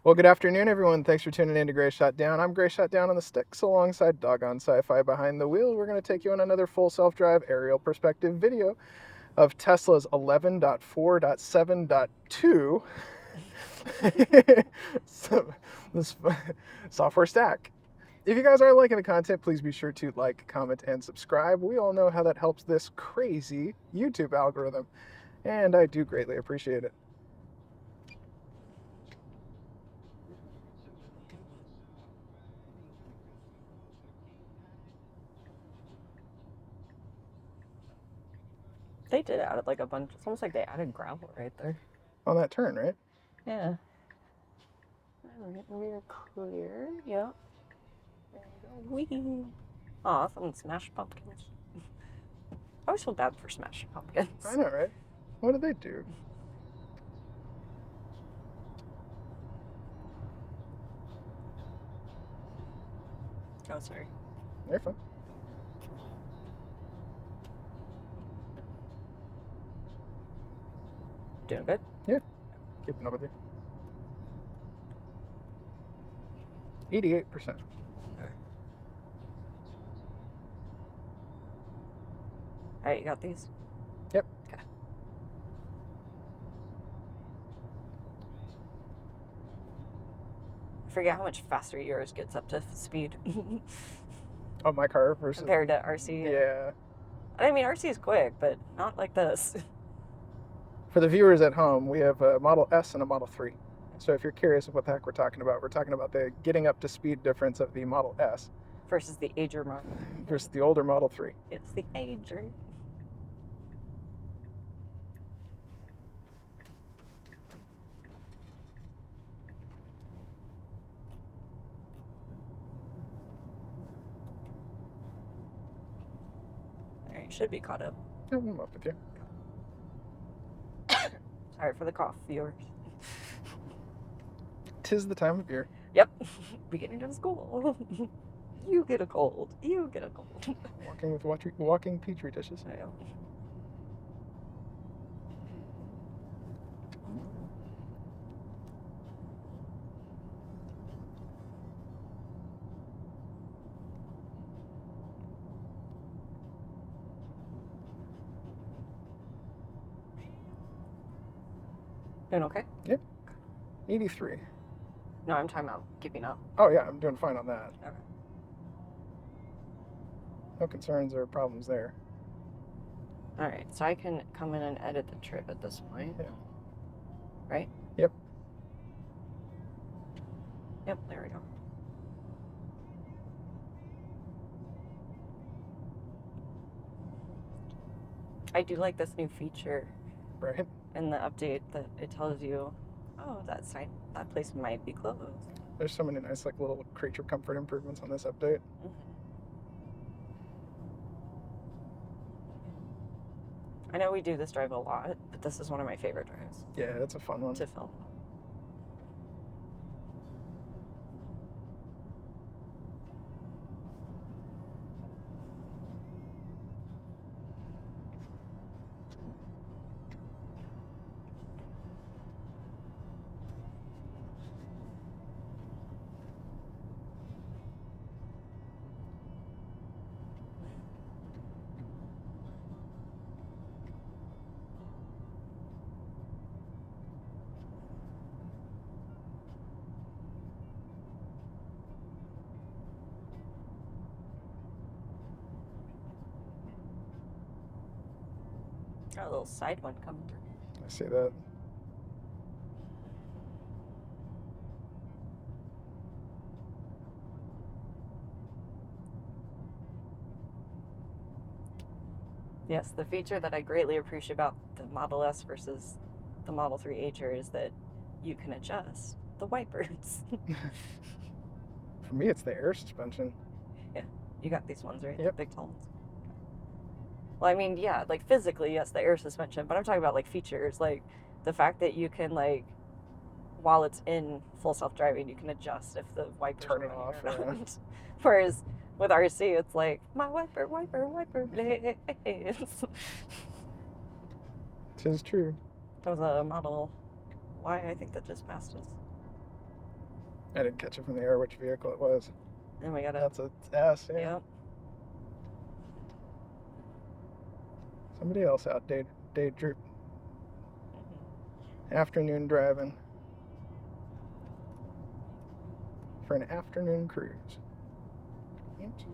Well, good afternoon, everyone. Thanks for tuning in to Gray Shot Down. I'm Gray Shot Down on the sticks alongside Doggone Sci-Fi behind the wheel. We're going to take you on another full self-drive aerial perspective video of Tesla's 11.4.7.2 so, this software stack. If you guys are liking the content, please be sure to like, comment, and subscribe. We all know how that helps this crazy YouTube algorithm, and I do greatly appreciate it. They did add like a bunch. It's almost like they added gravel right there. On that turn, right? Yeah. Alright, we're clear. Yep. There we go. Whee! Aw, some smashed pumpkins. I always feel bad for smashed pumpkins. I know, right? What did they do? Oh, sorry. They're fun. Doing good? Yeah. Keeping up with you. 88%. Alright, you got these? Yep. Okay. I forget how much faster yours gets up to speed. Oh, my car versus... Compared to RC. Yeah. I mean, RC is quick, but not like this. For the viewers at home, we have a Model S and a Model 3. So if you're curious of what the heck we're talking about the getting up to speed difference of the Model S versus the ager model. versus the older Model 3. It's the ager. Alright, should be caught up. Yeah, I'm up with you. Sorry for the cough, viewers. 'Tis the time of year. Yep. Beginning of school. You get a cold. You get a cold. Walking with walking petri dishes. I know. Doing okay? Yep. 83. No, I'm talking about keeping up. Oh, yeah, I'm doing fine on that. Okay. No concerns or problems there. Alright, so I can come in and edit the trip at this point. Yeah. Right? Yep. Yep, there we go. I do like this new feature Right. in the update that it tells you, oh, that place might be closed. There's so many nice like little creature comfort improvements on this update. Mm-hmm. I know we do this drive a lot, but this is one of my favorite drives. Yeah, it's a fun one. To film. Got a little side one coming through. I see that. Yes, the feature that I greatly appreciate about the Model S versus the Model 3 Ager is that you can adjust the wipers. For me, it's the air suspension. Yeah, you got these ones, right? Yep. Big tall ones. Well, I mean, yeah, like physically, yes, the air suspension, but I'm talking about like features, like the fact that you can like, while it's in full self-driving, you can adjust if the wipers Turn are it off. running or not. Whereas with RC, it's like, my wiper, please. Tis true. That was a Model Y, I think, that just passed us. I didn't catch it from the air which vehicle it was. And we got a... That's a S, yeah. Yep. Somebody else out day trip. Mm-hmm. Afternoon driving. For an afternoon cruise. Oops.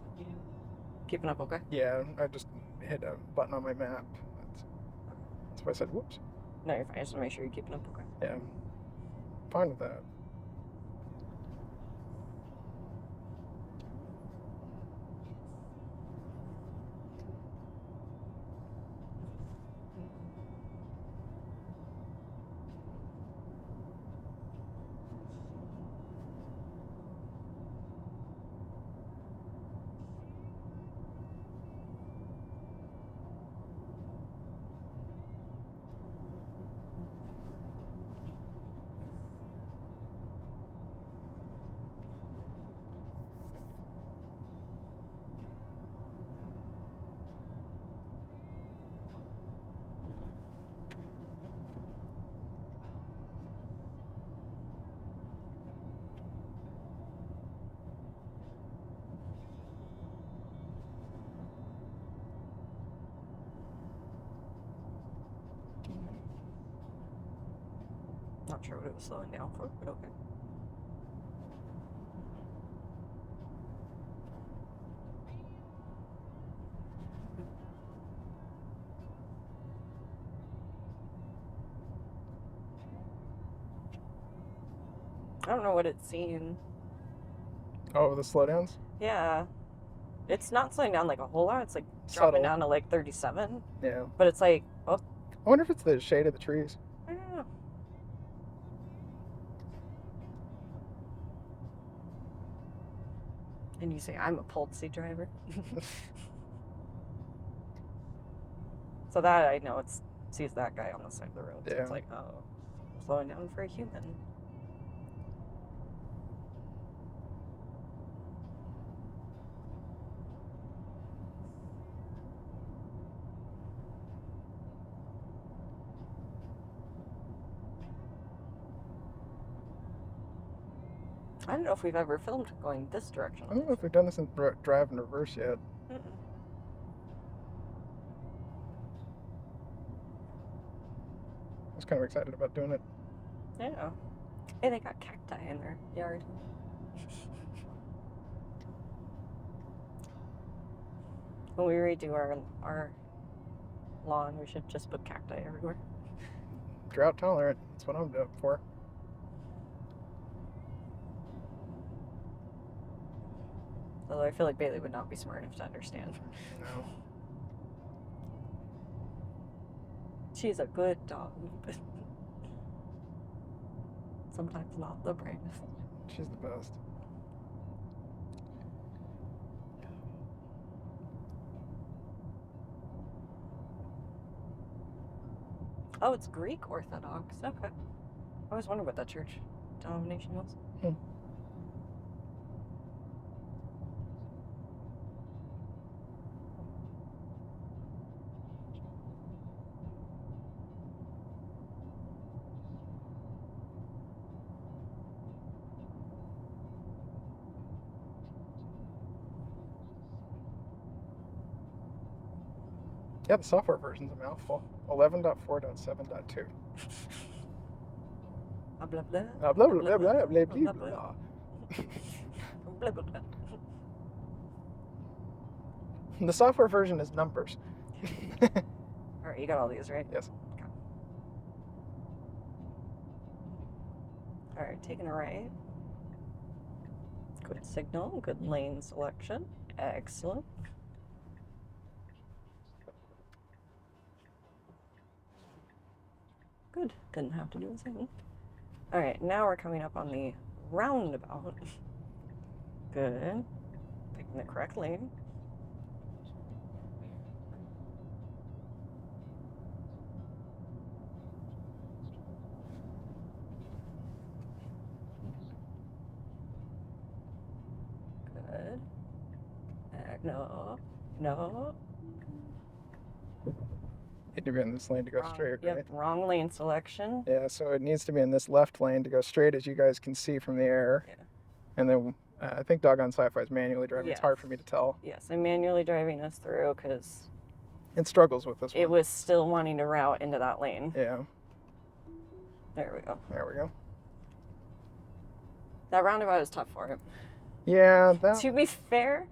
Keeping up okay? Yeah, I just hit a button on my map. That's why I said whoops. No, you're fine. I just want to make sure you're keeping up okay. Yeah, fine with that. Not sure what it was slowing down for, but okay. I don't know what it's seeing. Oh, the slowdowns? Yeah. It's not slowing down like a whole lot. It's like Subtle. dropping down to like 37. Yeah. But it's like, oh, I wonder if it's the shade of the trees. I don't know. And you say, I'm a Poltsy driver. So that I know sees that guy on the side of the road. So Yeah. it's like, oh, slowing down for a human. I don't know if we've ever filmed going this direction. I don't know if we've done this in drive in reverse yet. Mm-mm. I was kind of excited about doing it. Yeah. Hey, they got cacti in their yard. When we redo our lawn, we should just put cacti everywhere. Drought tolerant. That's what I'm doing for. Although I feel like Bailey would not be smart enough to understand. No. She's a good dog, but sometimes not the bravest. She's the best. Oh, it's Greek Orthodox. Okay. I always wondered what that church denomination was. Yeah, the software version's a mouthful. 11.4.7.2. Blah, blah, blah. Blah, blah, blah, blah, blah, blah, blah. Blah, blah, blah. The software version is numbers. All right, you got all these, right? Yes. Okay. All right, taking a right. Good signal, good lane selection. Excellent. Good, didn't have to do the same. All right, now we're coming up on the roundabout. Good. Picking the correct lane. Good. No. Need to be in this lane to go Wrong. straight, Yep, right? wrong lane selection. Yeah, so it needs to be in this left lane to go straight, as you guys can see from the air. Yeah. And then I think Doggone Sci-Fi is manually driving. Yes. It's hard for me to tell. Yes, I'm manually driving us through because It struggles with this one. it was still wanting to route into that lane. Yeah. There we go. There we go. That roundabout is tough for him. Yeah, To be fair,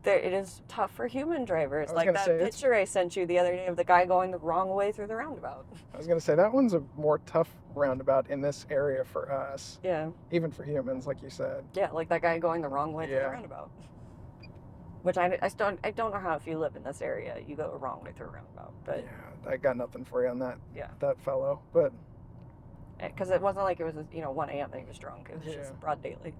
it is tough for human drivers. Like that picture I sent you the other day of the guy going the wrong way through the roundabout. I was going to say, that one's a more tough roundabout in this area for us. Yeah. Even for humans, like you said. Yeah, like that guy going the wrong way through the roundabout. Which I don't know how if you live in this area, you go the wrong way through a roundabout. But yeah, I got nothing for you on that. Yeah. That fellow, but because it wasn't like it was 1 a.m. that he was drunk. It was just broad daylight.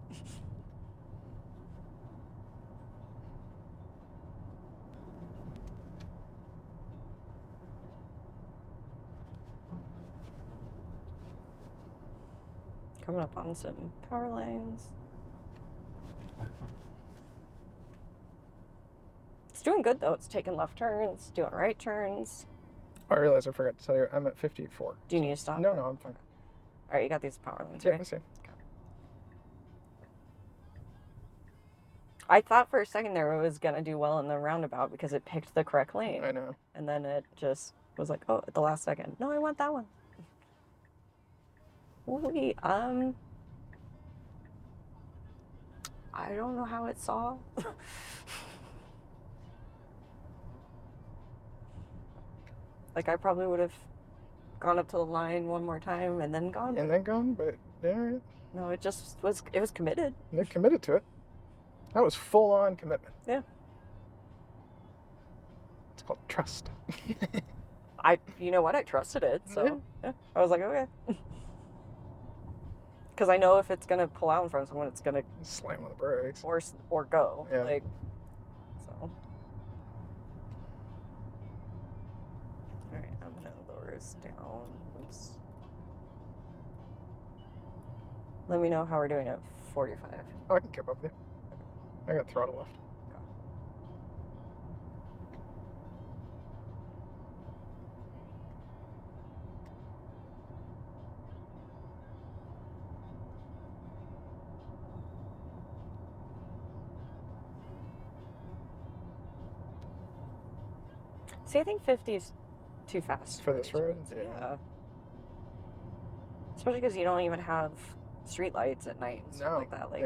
Coming up on some power lines. It's doing good though. It's taking left turns, doing right turns. I realized I forgot to tell you, I'm at 54. Do you need to stop? No, I'm fine. All right, you got these power lines, Yeah, right? let's see. Okay. I thought for a second there it was gonna do well in the roundabout because it picked the correct lane. I know. And then it just was like, oh, at the last second. No, I want that one. Wait, I don't know how it saw. Like I probably would have gone up to the line one more time and then gone. And then gone, but yeah. No, it just was. It was committed. They committed to it. That was full-on commitment. Yeah. It's called trust. You know what? I trusted it, so yeah. I was like, okay. Because I know if it's gonna pull out in front of someone, it's gonna slam on the brakes or go. Yeah. Like, so. All right, I'm gonna lower this down. Oops. Let me know how we're doing at 45. Oh, I can keep up with you. I got throttle left. See, I think 50 is too fast for this road. Yeah. Especially because you don't even have street lights at night and stuff like that. Like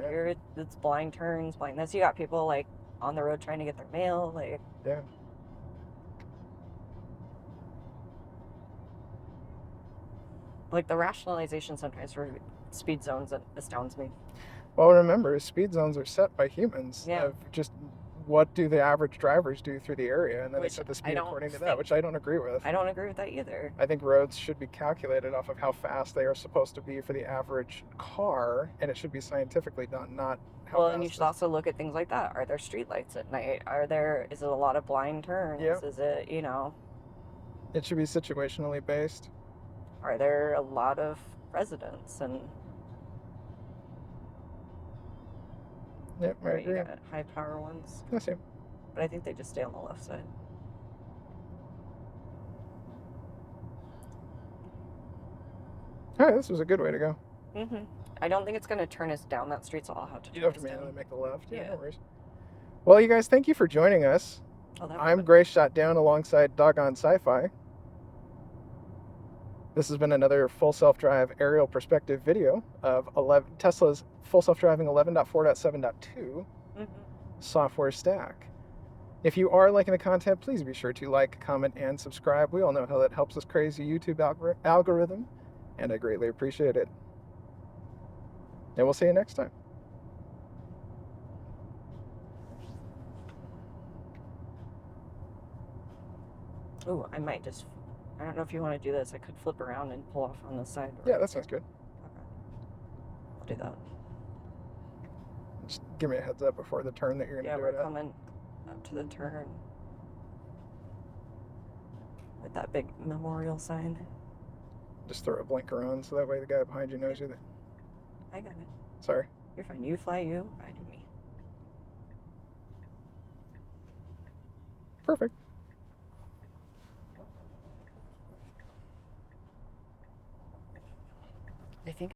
it's blind turns, blind this. You got people like on the road trying to get their mail. Like Like the rationalization sometimes for speed zones astounds me. Well, remember, speed zones are set by humans. Yeah. Of just what do the average drivers do through the area, and then they set the speed according to that, which I don't agree with. I don't agree with that either. I think roads should be calculated off of how fast they are supposed to be for the average car, and it should be scientifically done, not how well, fast. And you should also look at things like that. Are there street lights at night? Is it a lot of blind turns? Yeah. Is it, It should be situationally based. Are there a lot of residents and... Yep, I agree. You got high power ones. I see. But I think they just stay on the left side. All right, this was a good way to go. Mm-hmm. I don't think it's going to turn us down that street, so I'll have to turn You have to us manually down. make the left. Yeah. No worries. Well, you guys, thank you for joining us. I'm Gray Shot Down alongside Doggone Sci-Fi. This has been another full self-drive aerial perspective video of Tesla's full self-driving 11.4.7.2 software stack. If you are liking the content, please be sure to like, comment, and subscribe. We all know how that helps this crazy YouTube algorithm, and I greatly appreciate it. And we'll see you next time. Ooh, I might just... I don't know if you want to do this. I could flip around and pull off on the side. Yeah, that sounds good. Okay. I'll do that. Just give me a heads up before the turn that you're going to do it at. Yeah, we're coming up to the turn. With that big memorial sign. Just throw a blinker on so that way the guy behind you knows you. I got it. Sorry. You're fine. You fly you, I do me. Perfect. I think